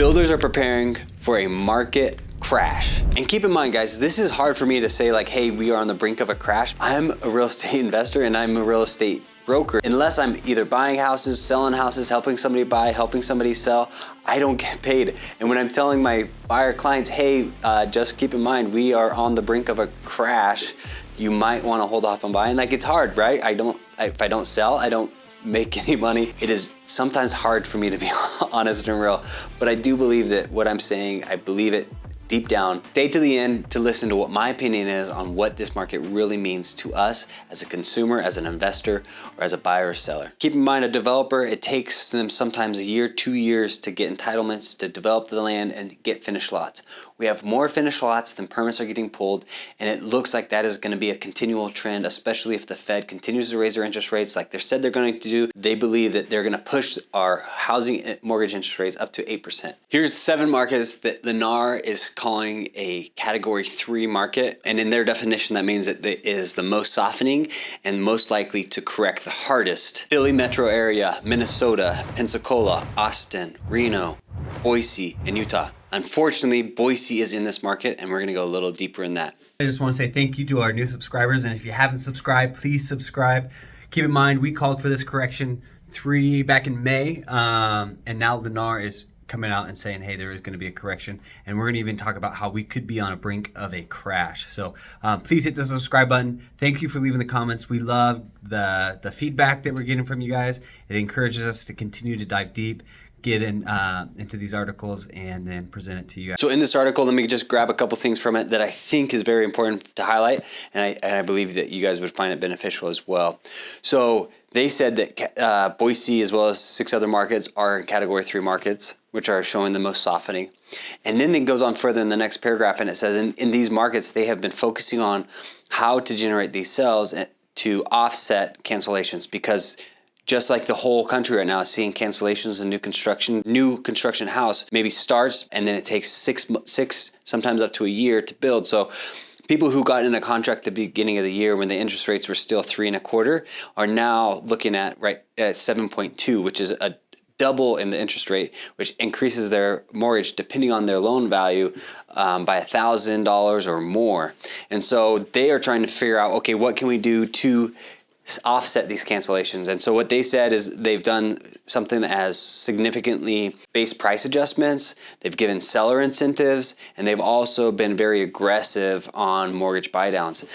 Builders are preparing for a market crash. And keep in mind, guys, this is hard for me to say like, hey, we are on the brink of a crash. I'm a real estate investor and I'm a real estate broker. Unless I'm either buying houses, selling houses, helping somebody buy, helping somebody sell, I don't get paid. And when I'm telling my buyer clients, hey, just keep in mind, we are on the brink of a crash, you might want to hold off on buying. Like, it's hard, right? If I don't sell, I don't make any money. It is sometimes hard for me to be honest and real, but I do believe that what I'm saying, I believe it deep down. Stay to the end to listen to what my opinion is on what this market really means to us as a consumer, as an investor, or as a buyer or seller. Keep in mind, a developer, it takes them sometimes a year, 2 years to get entitlements, to develop the land and get finished lots. We have more finished lots than permits are getting pulled, and it looks like that is going to be a continual trend, especially if the Fed continues to raise their interest rates like they said they're going to do. They believe that they're going to push our housing mortgage interest rates up to 8%. Here's 7 markets that Lennar is calling a category 3 market, and in their definition that means that it is the most softening and most likely to correct the hardest. Philly metro area, Minnesota, Pensacola, Austin, Reno, Boise, and Utah. Unfortunately, Boise is in this market, and we're going to go a little deeper in that. I just want to say thank you to our new subscribers, and if you haven't subscribed, please subscribe. Keep in mind, we called for this correction back in May, and now Lennar is coming out and saying, hey, there is going to be a correction, and we're going to even talk about how we could be on a brink of a crash. So please hit the subscribe button. Thank you for leaving the comments. We love the feedback that we're getting from you guys. It encourages us to continue to dive deep, get into these articles, and then present it to you guys. So in this article, let me just grab a couple things from it that I think is very important to highlight, and I believe that you guys would find it beneficial as well. So they said that Boise, as well as 6 other markets, are in category 3 markets, which are showing the most softening. And then it goes on further in the next paragraph, and it says in these markets, they have been focusing on how to generate these sales to offset cancellations, because just like the whole country right now is seeing cancellations in new construction house maybe starts, and then it takes six, sometimes up to a year to build. So people who got in a contract at the beginning of the year when the interest rates were still 3.25 are now looking at 7.2, which is a double in the interest rate, which increases their mortgage depending on their loan value by $1,000 or more. And so they are trying to figure out, okay, what can we do to offset these cancellations? And so what they said is they've done something that has significantly based price adjustments, they've given seller incentives, and they've also been very aggressive on mortgage buy downs.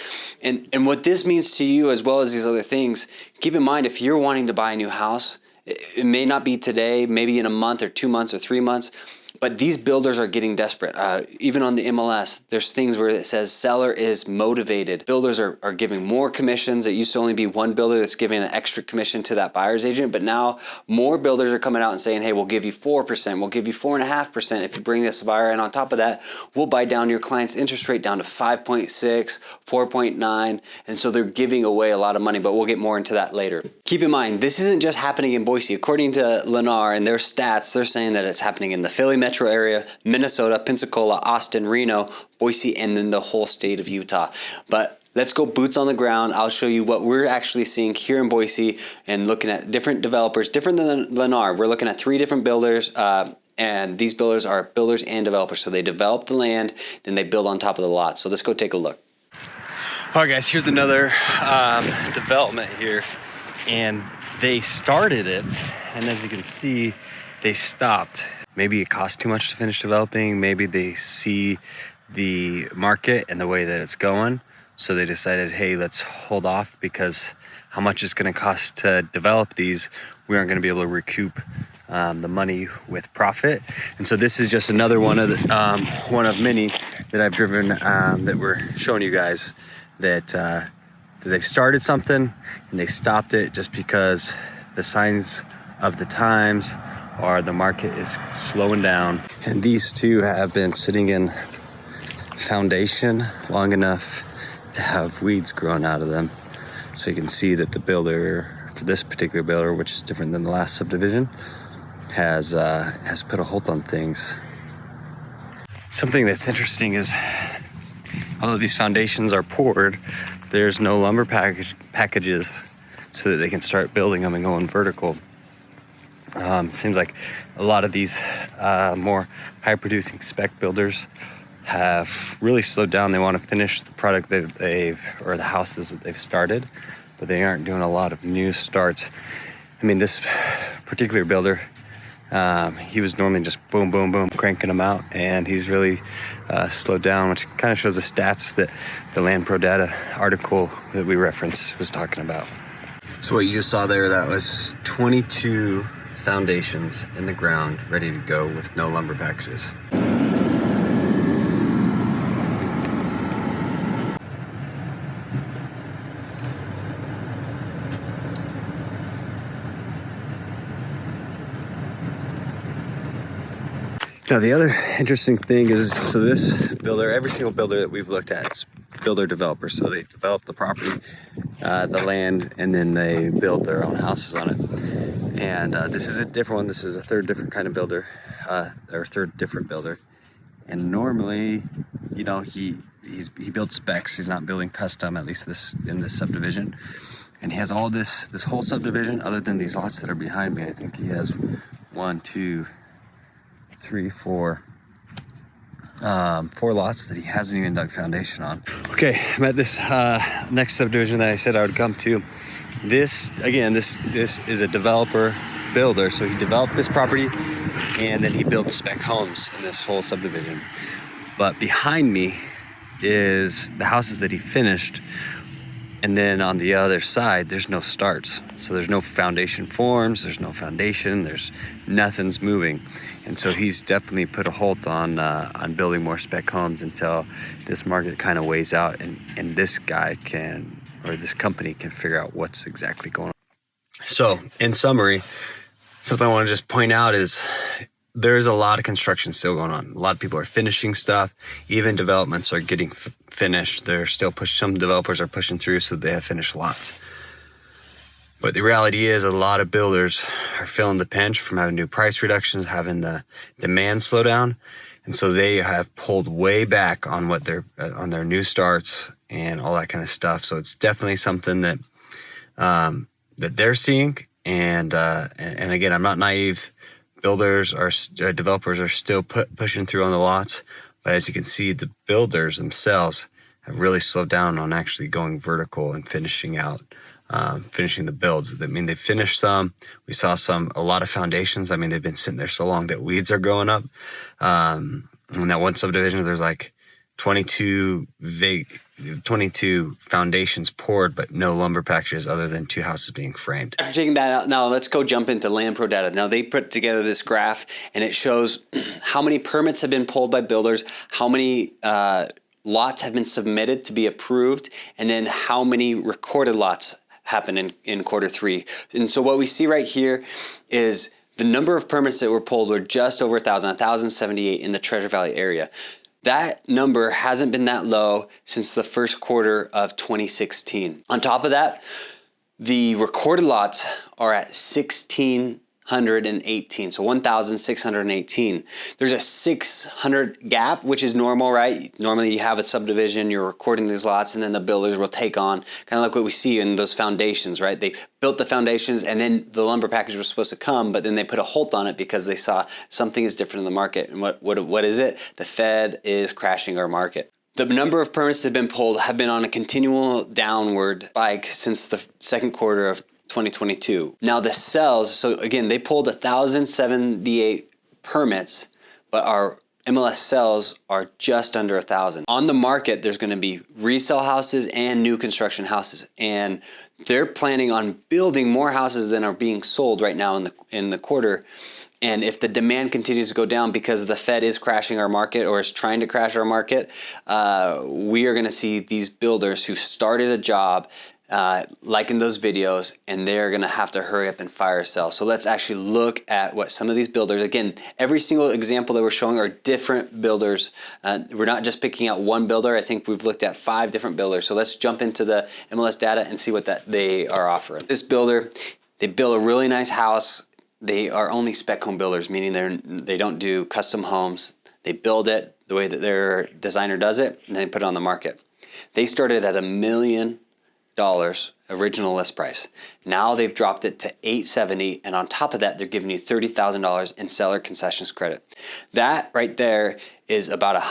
And what this means to you, as well as these other things, keep in mind, if you're wanting to buy a new house, it may not be today, maybe in a month or 2 months or 3 months, but these builders are getting desperate. Even on the MLS, there's things where it says seller is motivated. Builders are giving more commissions. It used to only be one builder that's giving an extra commission to that buyer's agent, but now more builders are coming out and saying, hey, we'll give you 4%, we'll give you 4.5% if you bring this buyer, and on top of that, we'll buy down your client's interest rate down to 5.6, 4.9, and so they're giving away a lot of money, but we'll get more into that later. Keep in mind, this isn't just happening in Boise. According to Lennar and their stats, they're saying that it's happening in the Philly metro area, Minnesota, Pensacola, Austin, Reno, Boise, and then the whole state of Utah. But let's go boots on the ground. I'll show you what we're actually seeing here in Boise and looking at different developers, different than Lennar. We're looking at 3 different builders, and these builders are builders and developers. So they develop the land, then they build on top of the lot. So let's go take a look. All right, guys, here's another development here, and they started it, and as you can see, they stopped. Maybe it cost too much to finish developing. Maybe they see the market and the way that it's going, so they decided, hey, let's hold off, because how much it's going to cost to develop these, we aren't going to be able to recoup the money with profit. And so this is just another one of many that I've driven that we're showing you guys that they've started something and they stopped it just because the signs of the times are the market is slowing down. And these 2 have been sitting in foundation long enough to have weeds growing out of them. So you can see that the builder, for this particular builder, which is different than the last subdivision, has put a halt on things. Something that's interesting is, although these foundations are poured, there's no lumber packages so that they can start building them and going vertical. Seems like a lot of these more high-producing spec builders have really slowed down. They want to finish the product that or the houses that they've started, but they aren't doing a lot of new starts. I mean, this particular builder, he was normally just boom, boom, boom, cranking them out, and he's really slowed down, which kind of shows the stats that the Land Pro Data article that we referenced was talking about. So what you just saw there, that was 22 foundations in the ground, ready to go with no lumber packages. Now, the other interesting thing is, so this builder, every single builder that we've looked at is builder developers. So they develop the property, the land, and then they build their own houses on it. And this is a different one. This is a third different kind of builder, or third different builder. And normally, you know, he builds specs. He's not building custom, at least in this subdivision. And he has all this whole subdivision, other than these lots that are behind me. I think he has 1, 2, 3, 4 lots that he hasn't even dug foundation on. Okay, I'm at this next subdivision that I said I would come to. This is a developer builder, so he developed this property and then he built spec homes in this whole subdivision. But behind me is the houses that he finished, and then on the other side there's no starts. So there's no foundation forms, there's no foundation, there's nothing's moving. And so he's definitely put a halt on building more spec homes until this market kind of weighs out, and this guy can, or this company can, figure out what's exactly going on. So in summary, something I want to just point out is there's a lot of construction still going on. A lot of people are finishing stuff. Even developments are getting finished. They're still some developers are pushing through, so they have finished lots. But the reality is a lot of builders are feeling the pinch from having to do price reductions, having the demand slow down. And so they have pulled way back on what on their new starts and all that kind of stuff. So it's definitely something that that they're seeing. And again, I'm not naive. Developers are still pushing through on the lots, but as you can see, the builders themselves have really slowed down on actually going vertical and finishing the builds. I mean, they finished some. We saw a lot of foundations. I mean, they've been sitting there so long that weeds are growing up. In that one subdivision, there's like 22 foundations poured, but no lumber packages other than 2 houses being framed. After taking that out, now let's go jump into Land Pro Data. Now they put together this graph, and it shows how many permits have been pulled by builders, how many lots have been submitted to be approved, and then how many recorded lots happen in quarter 3. And so what we see right here is the number of permits that were pulled were just over 1,078 in the Treasure Valley area. That number hasn't been that low since the first quarter of 2016. On top of that, the recorded lots are at 1,618, so 1,618. There's a 600 gap, which is normal, right? Normally you have a subdivision, you're recording these lots, and then the builders will take on, kind of like what we see in those foundations, right? They built the foundations, and then the lumber package was supposed to come, but then they put a halt on it because they saw something is different in the market. And what is it? The Fed is crashing our market. The number of permits that have been pulled have been on a continual downward spike since the second quarter of 2022. Now the sales, so again, they pulled 1,078 permits, but our MLS sales are just under 1,000. On the market, there's going to be resale houses and new construction houses, and they're planning on building more houses than are being sold right now in the quarter. And if the demand continues to go down because the Fed is crashing our market, or is trying to crash our market, we are going to see these builders who started a job like in those videos, and they're going to have to hurry up and fire sell. So let's actually look at what some of these builders, again, every single example that we're showing are different builders. We're not just picking out one builder. I think we've looked at 5 different builders. So let's jump into the MLS data and see what they are offering. This builder, they build a really nice house. They are only spec home builders, meaning they don't do custom homes. They build it the way that their designer does it, and they put it on the market. They started at $1,000,000 original list price. Now they've dropped it to $870, and on top of that, they're giving you $30,000 in seller concessions credit. That right there is about a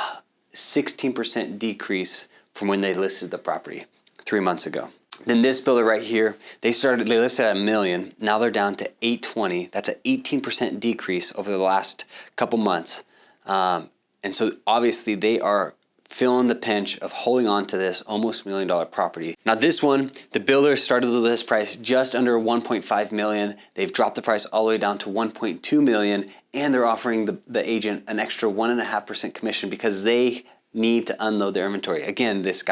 16% decrease from when they listed the property 3 months ago. Then this builder right here, they listed at $1 million. Now they're down to $820. That's an 18% decrease over the last couple months. And so obviously they are feeling the pinch of holding on to this almost $1 million property. Now this one, the builder started the list price just under 1.5 million. They've dropped the price all the way down to 1.2 million, and they're offering the agent an extra 1.5% commission because they need to unload their inventory. Again, this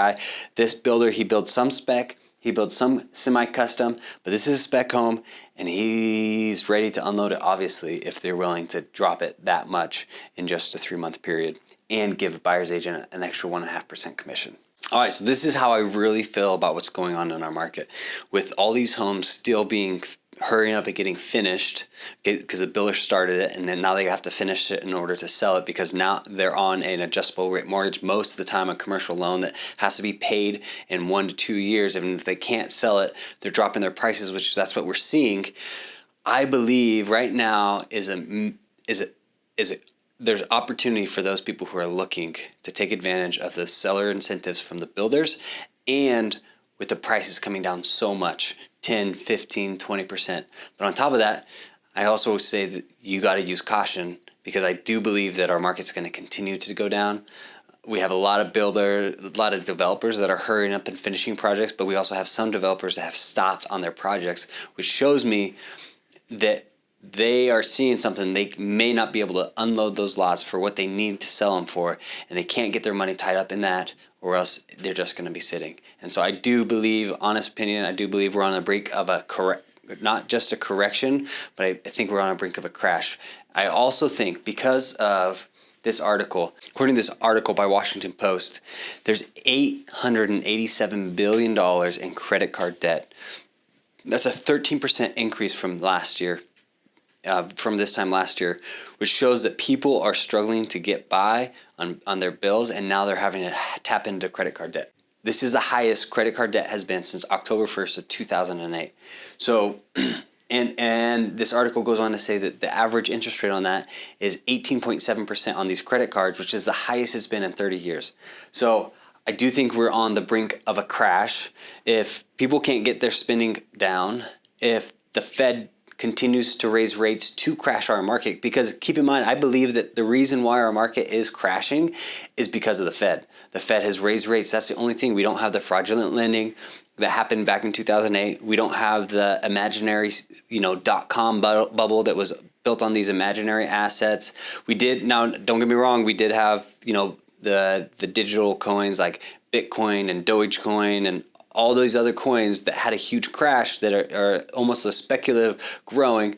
builder, he builds some spec, he builds some semi-custom, but this is a spec home, and he's ready to unload it, obviously, if they're willing to drop it that much in just a 3-month period and give a buyer's agent an extra 1.5% commission. All right, so this is how I really feel about what's going on in our market. With all these homes still being hurrying up and getting finished because the builder started it, and then now they have to finish it in order to sell it because now they're on an adjustable rate mortgage, most of the time a commercial loan that has to be paid in 1 to 2 years, and if they can't sell it, they're dropping their prices, which that's what we're seeing. I believe right now there's opportunity for those people who are looking to take advantage of the seller incentives from the builders, and with the prices coming down so much, 10, 15, 20%. But on top of that, I also say that you got to use caution because I do believe that our market's going to continue to go down. We have a lot of developers that are hurrying up and finishing projects, but we also have some developers that have stopped on their projects, which shows me that they are seeing something. They may not be able to unload those lots for what they need to sell them for, and they can't get their money tied up in that, or else they're just going to be sitting. And so I do believe, honest opinion, I do believe we're on the brink of not just a correction, but I think we're on the brink of a crash. I also think because of this article, according to this article by Washington Post, there's $887 billion in credit card debt. That's a 13% increase from last year. From this time last year, which shows that people are struggling to get by on their bills, and now they're having to tap into credit card debt. This is the highest credit card debt has been since October 1st of 2008. So, and this article goes on to say that the average interest rate on that is 18.7% on these credit cards, which is the highest it's been in 30 years. So I do think we're on the brink of a crash. If people can't get their spending down, if the Fed continues to raise rates to crash our market, because keep in mind, I believe that the reason why our market is crashing is because of the Fed. The Fed has raised rates. That's the only thing. We don't have the fraudulent lending that happened back in 2008. We don't have the imaginary, .com bubble that was built on these imaginary assets. We did, now don't get me wrong, we did have, the digital coins like Bitcoin and Dogecoin and all those other coins that had a huge crash that are almost a speculative growing,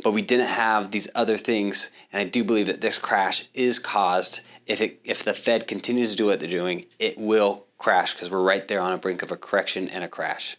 but we didn't have these other things. And I do believe that this crash is caused, if the Fed continues to do what they're doing, it will crash because we're right there on a brink of a correction and a crash.